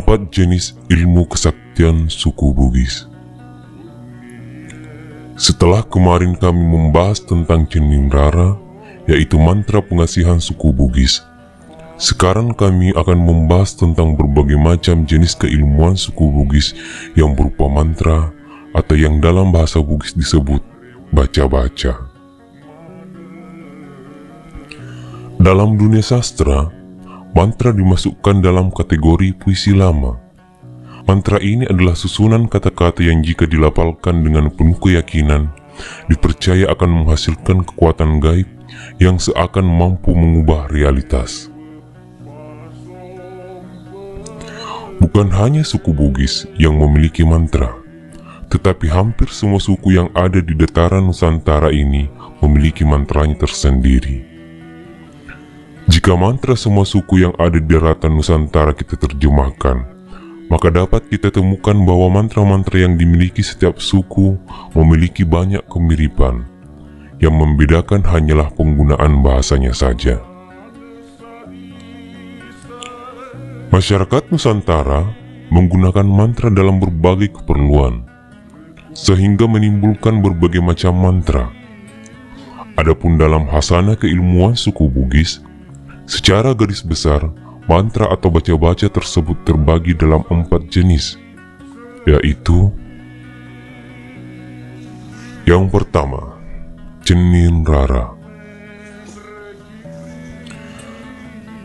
4 jenis ilmu kesaktian suku Bugis. Setelah kemarin kami membahas tentang Ceningrara, yaitu mantra pengasihan suku Bugis, sekarang kami akan membahas tentang berbagai macam jenis keilmuan suku Bugis yang berupa mantra atau yang dalam bahasa Bugis disebut baca-baca. Dalam dunia sastra, mantra dimasukkan dalam kategori puisi lama. Mantra ini adalah susunan kata-kata yang jika dilafalkan dengan penuh keyakinan, dipercaya akan menghasilkan kekuatan gaib yang seakan mampu mengubah realitas. Bukan hanya suku Bugis yang memiliki mantra, tetapi hampir semua suku yang ada di dataran Nusantara ini memiliki mantranya tersendiri. Jika mantra semua suku yang ada di daratan Nusantara kita terjemahkan, maka dapat kita temukan bahwa mantra-mantra yang dimiliki setiap suku memiliki banyak kemiripan. Yang membedakan hanyalah penggunaan bahasanya saja. Masyarakat Nusantara menggunakan mantra dalam berbagai keperluan, sehingga menimbulkan berbagai macam mantra. Adapun dalam hasana keilmuan suku Bugis, secara garis besar, mantra atau baca-baca tersebut terbagi dalam 4 jenis, yaitu: yang pertama, Ceningrara.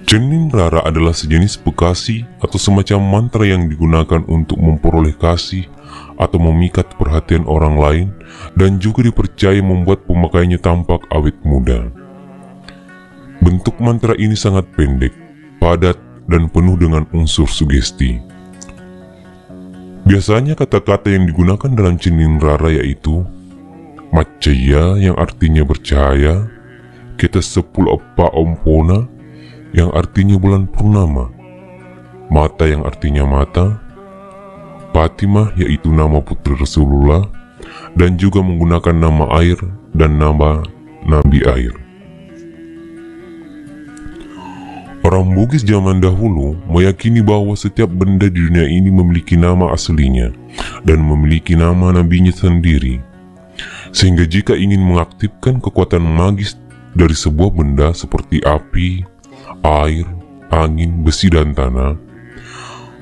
Ceningrara adalah sejenis bekasi atau semacam mantra yang digunakan untuk memperoleh kasih atau memikat perhatian orang lain, dan juga dipercaya membuat pemakainya tampak awet muda. Bentuk mantra ini sangat pendek, padat, dan penuh dengan unsur sugesti. Biasanya kata-kata yang digunakan dalam Ceningrara yaitu Macaya yang artinya bercahaya, Kita sepul Oppa Ompona yang artinya bulan purnama, Mata yang artinya mata, Fatimah yaitu nama putri Rasulullah, dan juga menggunakan nama air dan nama Nabi air. Orang Bugis zaman dahulu meyakini bahwa setiap benda di dunia ini memiliki nama aslinya dan memiliki nama nabinya sendiri. Sehingga jika ingin mengaktifkan kekuatan magis dari sebuah benda seperti api, air, angin, besi, dan tanah,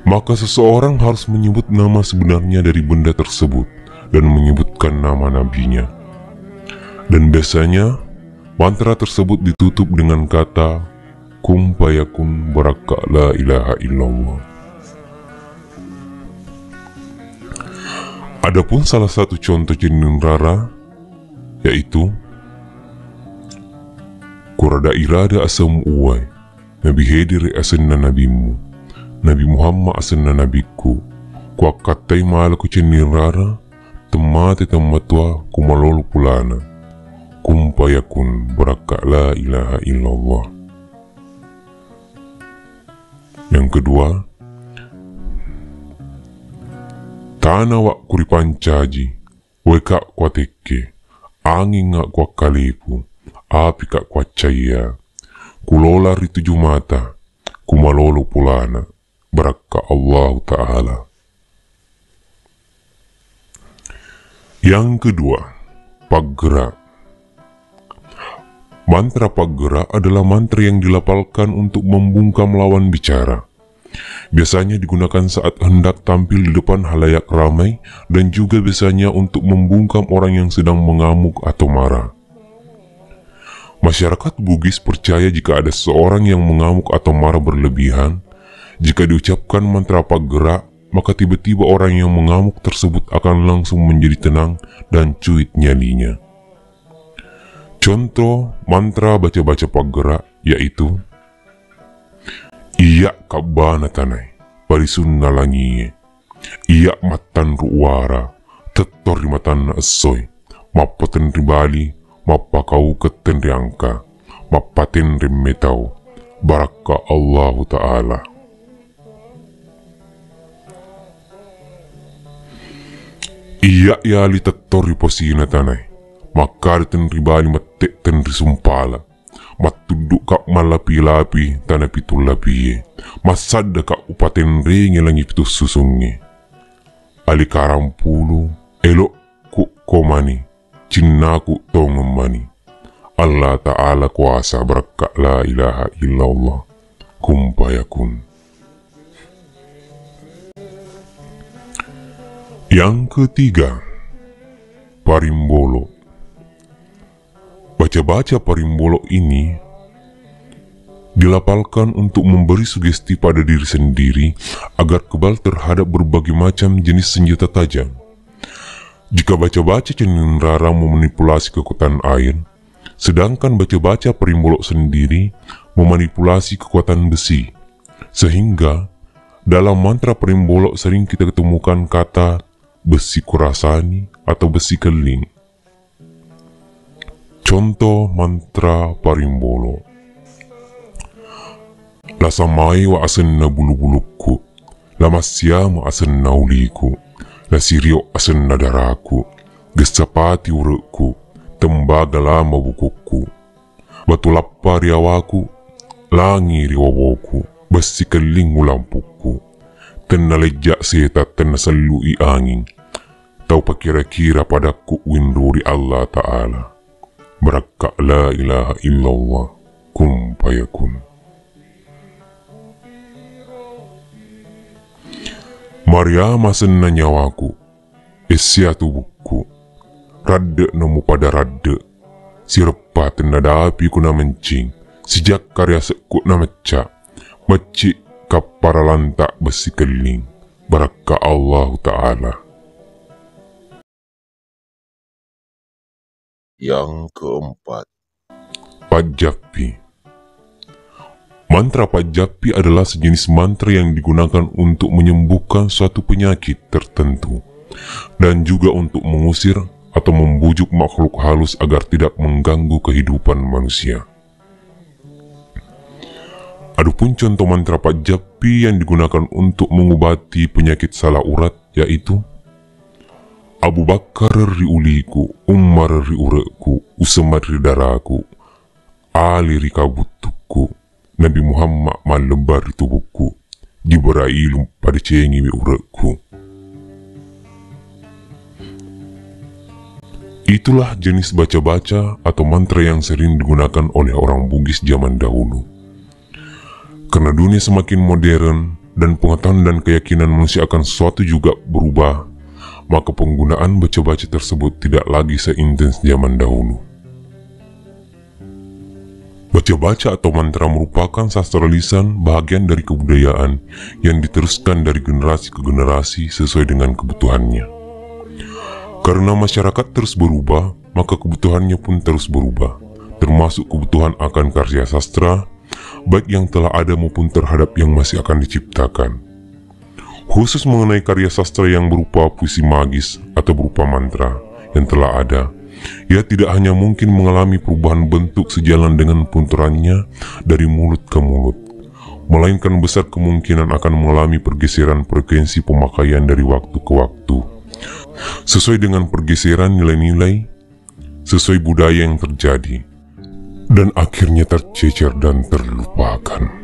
maka seseorang harus menyebut nama sebenarnya dari benda tersebut dan menyebutkan nama nabinya. Dan biasanya mantra tersebut ditutup dengan kata Kum fayakun baraka la ilaha illallah. Adapun salah satu contoh Ceningrara yaitu Kurada irada asam uwai, Nabi Hedir asenna nabimu, Nabi Muhammad asenna nabiku, kuakatai malaku Ceningrara, temate tematua kumalolu pulana, kum fayakun baraka la ilaha illallah. Yang kedua, Tanah wak kuripancaji, weka kwa teke, angin ngak kwa kalipu, api kak kwa caya, kulola rituju mata, kumalolo pulana, baraka Allah Ta'ala. Yang kedua, Paggerak. Mantra Paggerak adalah mantra yang dilafalkan untuk membungkam lawan bicara. Biasanya digunakan saat hendak tampil di depan halayak ramai, dan juga biasanya untuk membungkam orang yang sedang mengamuk atau marah. Masyarakat Bugis percaya jika ada seseorang yang mengamuk atau marah berlebihan, jika diucapkan mantra Paggerak, maka tiba-tiba orang yang mengamuk tersebut akan langsung menjadi tenang dan cuit nyalinya. Contoh mantra baca-baca Paggerak yaitu Iya kabana tanai, parisun nalangi, iya matan ruwara, tetor di matan esoy, mapaten ribali, mapakau keten riangka, mapaten rimetau, baraka Allah Ta'ala. Iya yali tetor di posina tanai, maka ten ribali matek ten risumpala, matuduk kak malapi-lapi tanah pitul lapi masada kak upaten rengi langi pitu susungnya ali karampulu elok ku komani cinnaku tongemani Allah Ta'ala kuasa berkak la ilaha illallah kumpayakun. Yang ketiga, parimbolo. Baca-baca parimbolo ini dilapalkan untuk memberi sugesti pada diri sendiri agar kebal terhadap berbagai macam jenis senjata tajam. Jika baca-baca cenderung memanipulasi kekuatan air, sedangkan baca-baca parimbolo sendiri memanipulasi kekuatan besi. Sehingga dalam mantra parimbolo sering kita ketemukan kata besi kurasani atau besi keling. Contoh mantra parimbolo. Lasamai wa asenna bulu-buluku, lamasya asenna uliku, lasirio asenna daraku, gesapati ureku, tembaga lama bukuku, batu lapar riawaku, langi riwawoku, besi keling ulampuku, tena lejak seta tena selui angin, tau pakira-kira padaku winduri Allah Ta'ala. Berkah la ilaha illallah kum payakun. Maryam asenna nyawaku, esya tubuhku, radde nemu pada radde, sirepa tena dapi kuna mencing, sejak karya sekku na mecak, macik kapara lantak besi keling, berkah Allah Ta'ala. Yang keempat, Pajapi. Mantra Pajapi adalah sejenis mantra yang digunakan untuk menyembuhkan suatu penyakit tertentu dan juga untuk mengusir atau membujuk makhluk halus agar tidak mengganggu kehidupan manusia. Adapun contoh mantra Pajapi yang digunakan untuk mengobati penyakit salah urat yaitu Abu Bakar ri uliku, Umar ri ureku, Usman ri daraku, Ali ri kabutuku, Nabi Muhammad malebar ri tubuhku, Jibril pada cengi wi ureku. Itulah jenis baca-baca atau mantra yang sering digunakan oleh orang Bugis zaman dahulu. Karena dunia semakin modern dan pengetahuan dan keyakinan manusia akan sesuatu juga berubah, maka penggunaan baca-baca tersebut tidak lagi seintens zaman dahulu. Baca-baca atau mantra merupakan sastra lisan bagian dari kebudayaan yang diteruskan dari generasi ke generasi sesuai dengan kebutuhannya. Karena masyarakat terus berubah, maka kebutuhannya pun terus berubah, termasuk kebutuhan akan karya sastra, baik yang telah ada maupun terhadap yang masih akan diciptakan. Khusus mengenai karya sastra yang berupa puisi magis atau berupa mantra yang telah ada, ia tidak hanya mungkin mengalami perubahan bentuk sejalan dengan punturannya dari mulut ke mulut, melainkan besar kemungkinan akan mengalami pergeseran frekuensi pemakaian dari waktu ke waktu, sesuai dengan pergeseran nilai-nilai, sesuai budaya yang terjadi, dan akhirnya tercecer dan terlupakan.